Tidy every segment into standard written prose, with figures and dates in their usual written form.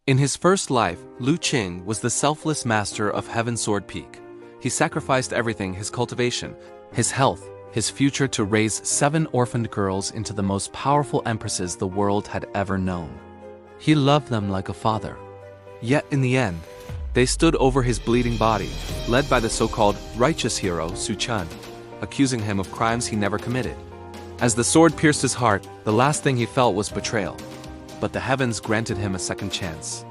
In his first life, Lu Qing was the selfless master of Heaven Sword Peak. He sacrificed everything, his cultivation, his health, his future to raise 7 orphaned girls into the most powerful empresses the world had ever known. He loved them like a father. Yet in the end, they stood over his bleeding body, led by the so-called righteous hero Su Chen, accusing him of crimes he never committed. As the sword pierced his heart, the last thing he felt was betrayal. But the heavens granted him a second chance.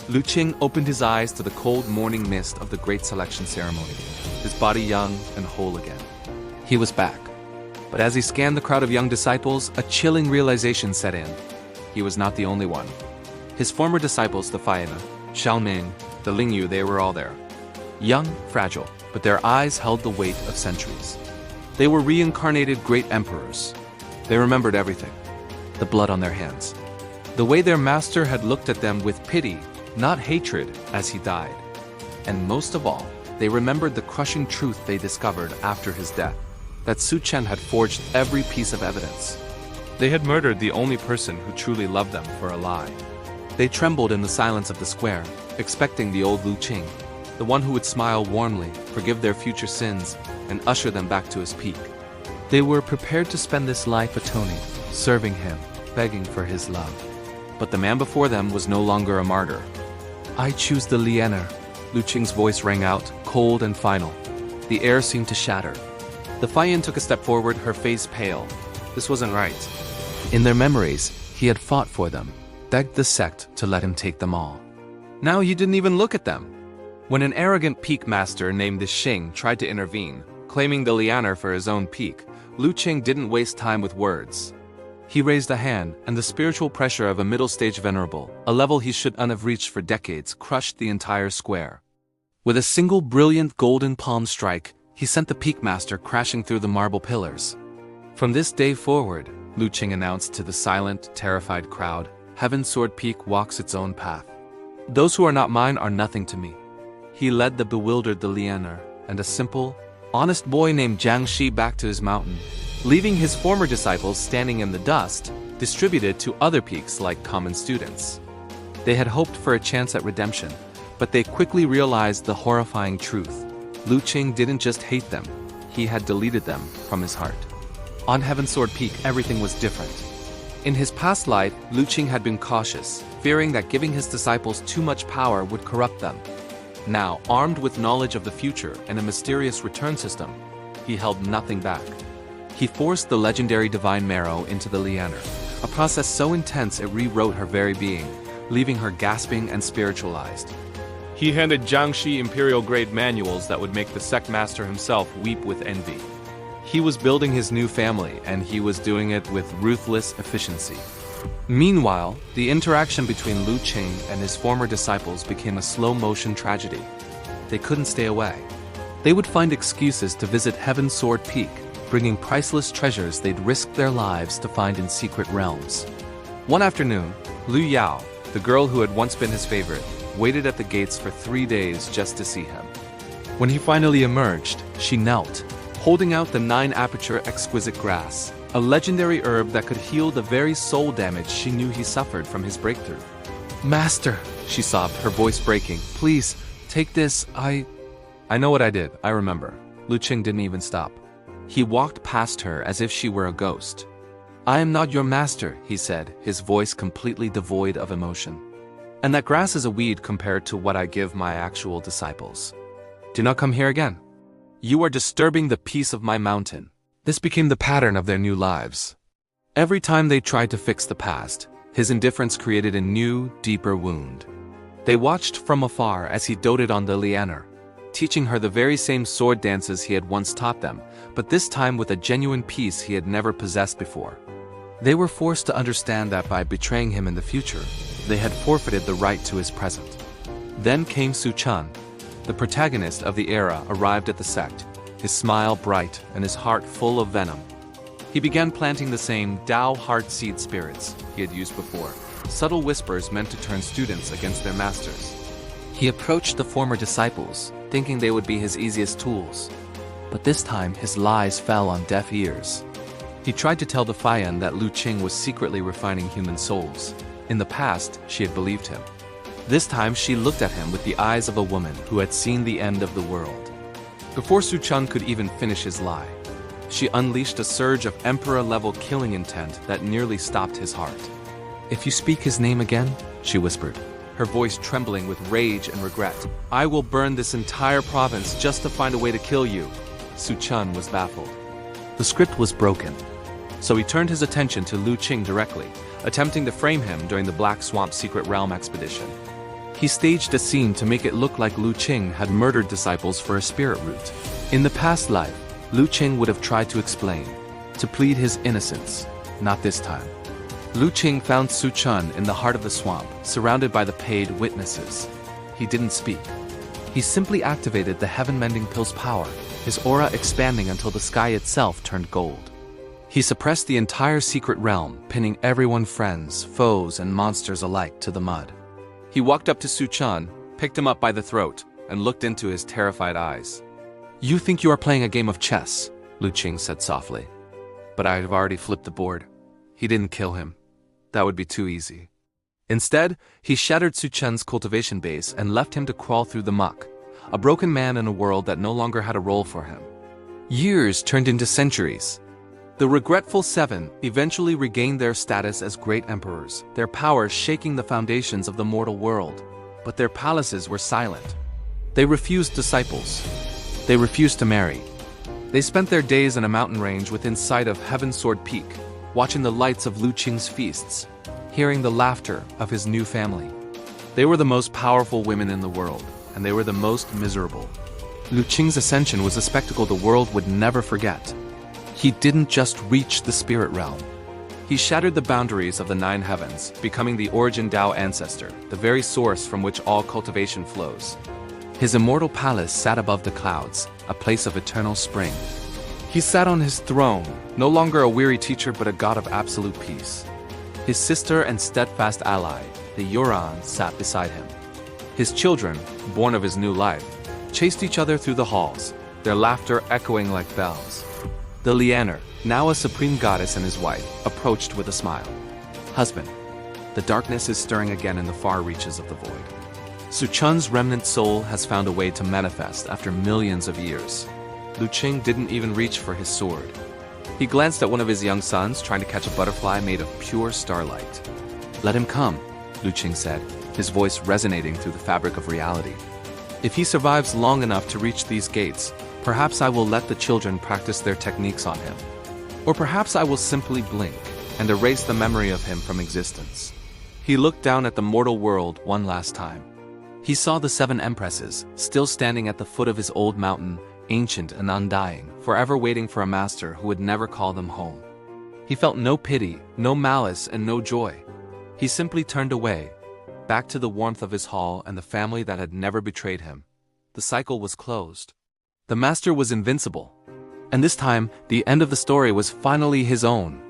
Lu Qing opened his eyes to the cold morning mist of the great selection ceremony, his body young and whole again. He was back. But as he scanned the crowd of young disciples, a chilling realization set in. He was not the only one. His former disciples, the Faina, Xiaoming, the Lingyu, they were all there. Young, fragile, but their eyes held the weight of centuries. They were reincarnated great emperors. They remembered everything. The blood on their hands. The way their master had looked at them with pity, not hatred, as he died. And most of all, they remembered the crushing truth they discovered after his death, that Su Chen had forged every piece of evidence. They had murdered the only person who truly loved them for a lie. They trembled in the silence of the square, expecting the old Lu Qing, the one who would smile warmly, forgive their future sins, and usher them back to his peak. They were prepared to spend this life atoning, serving him, begging for his love. But the man before them was no longer a martyr. "I choose the Lianer," Lu Qing's voice rang out, cold and final. The air seemed to shatter. The Fayan took a step forward, her face pale. This wasn't right. In their memories, he had fought for them, begged the sect to let him take them all. Now he didn't even look at them. When an arrogant peak master named the Qing tried to intervene, claiming the Lianer for his own peak, Lu Qing didn't waste time with words. He raised a hand, and the spiritual pressure of a middle-stage venerable, a level he shouldn't have reached for decades, crushed the entire square. With a single brilliant golden palm strike, he sent the peak master crashing through the marble pillars. From this day forward, Lu Qing announced to the silent, terrified crowd, Heaven Sword Peak walks its own path. Those who are not mine are nothing to me. He led the bewildered Lianer and a simple, honest boy named Jiang Shi back to his mountain, leaving his former disciples standing in the dust, distributed to other peaks like common students. They had hoped for a chance at redemption, but they quickly realized the horrifying truth. Lu Qing didn't just hate them, he had deleted them from his heart. On Heaven Sword Peak, everything was different. In his past life, Lu Qing had been cautious, fearing that giving his disciples too much power would corrupt them. Now, armed with knowledge of the future and a mysterious return system, he held nothing back. He forced the legendary divine marrow into the Lianer, a process so intense it rewrote her very being, leaving her gasping and spiritualized. He handed Jiang Shi imperial-grade manuals that would make the sect master himself weep with envy. He was building his new family, and he was doing it with ruthless efficiency. Meanwhile, the interaction between Lu Qing and his former disciples became a slow-motion tragedy. They couldn't stay away. They would find excuses to visit Heaven Sword Peak, bringing priceless treasures they'd risked their lives to find in secret realms. One afternoon, Lu Yao, the girl who had once been his favorite, waited at the gates for 3 days just to see him. When he finally emerged, she knelt, holding out the 9-aperture exquisite grass, a legendary herb that could heal the very soul damage she knew he suffered from his breakthrough. "Master," she sobbed, her voice breaking, "please, take this, I know what I did, I remember." Lu Qing didn't even stop. He walked past her as if she were a ghost. "I am not your master," he said, his voice completely devoid of emotion. "And that grass is a weed compared to what I give my actual disciples. Do not come here again. You are disturbing the peace of my mountain." This became the pattern of their new lives. Every time they tried to fix the past, his indifference created a new, deeper wound. They watched from afar as he doted on the Lianer, teaching her the very same sword dances he had once taught them, but this time with a genuine peace he had never possessed before. They were forced to understand that by betraying him in the future, they had forfeited the right to his present. Then came Su Chen. The protagonist of the era arrived at the sect, his smile bright and his heart full of venom. He began planting the same Tao heart seed spirits he had used before, subtle whispers meant to turn students against their masters. He approached the former disciples, thinking they would be his easiest tools. But this time his lies fell on deaf ears. He tried to tell the Fayan that Lu Qing was secretly refining human souls. In the past, she had believed him. This time she looked at him with the eyes of a woman who had seen the end of the world. Before Su Chen could even finish his lie, she unleashed a surge of emperor-level killing intent that nearly stopped his heart. "If you speak his name again," she whispered, her voice trembling with rage and regret, "I will burn this entire province just to find a way to kill you." Su Chen was baffled. The script was broken, so he turned his attention to Lu Qing directly, attempting to frame him during the Black Swamp Secret Realm expedition. He staged a scene to make it look like Lu Qing had murdered disciples for a spirit root. In the past life, Lu Qing would have tried to explain, to plead his innocence. Not this time. Lu Qing found Su Chen in the heart of the swamp, surrounded by the paid witnesses. He didn't speak. He simply activated the heaven-mending pill's power, his aura expanding until the sky itself turned gold. He suppressed the entire secret realm, pinning everyone, friends, foes, and monsters alike, to the mud. He walked up to Su Chen, picked him up by the throat, and looked into his terrified eyes. "You think you are playing a game of chess," Lu Qing said softly. "But I have already flipped the board. He didn't kill him. That would be too easy." Instead, he shattered Su Chen's cultivation base and left him to crawl through the muck, a broken man in a world that no longer had a role for him. Years turned into centuries. The regretful Seven eventually regained their status as great emperors, their power shaking the foundations of the mortal world. But their palaces were silent. They refused disciples. They refused to marry. They spent their days in a mountain range within sight of Heaven Sword Peak, watching the lights of Lu Qing's feasts, hearing the laughter of his new family. They were the most powerful women in the world, and they were the most miserable. Lu Qing's ascension was a spectacle the world would never forget. He didn't just reach the spirit realm. He shattered the boundaries of the nine heavens, becoming the origin Tao ancestor, the very source from which all cultivation flows. His immortal palace sat above the clouds, a place of eternal spring. He sat on his throne, no longer a weary teacher but a god of absolute peace. His sister and steadfast ally, the Yuran, sat beside him. His children, born of his new life, chased each other through the halls, their laughter echoing like bells. The Lianer, now a supreme goddess, and his wife, approached with a smile. "Husband, the darkness is stirring again in the far reaches of the void. Su Chen's remnant soul has found a way to manifest after millions of years." Lu Qing didn't even reach for his sword. He glanced at one of his young sons trying to catch a butterfly made of pure starlight. "Let him come," Lu Qing said, his voice resonating through the fabric of reality. "If he survives long enough to reach these gates, perhaps I will let the children practice their techniques on him. Or perhaps I will simply blink and erase the memory of him from existence." He looked down at the mortal world one last time. He saw the seven empresses, still standing at the foot of his old mountain, ancient and undying, forever waiting for a master who would never call them home. He felt no pity, no malice, and no joy. He simply turned away, back to the warmth of his hall and the family that had never betrayed him. The cycle was closed. The master was invincible. And this time, the end of the story was finally his own.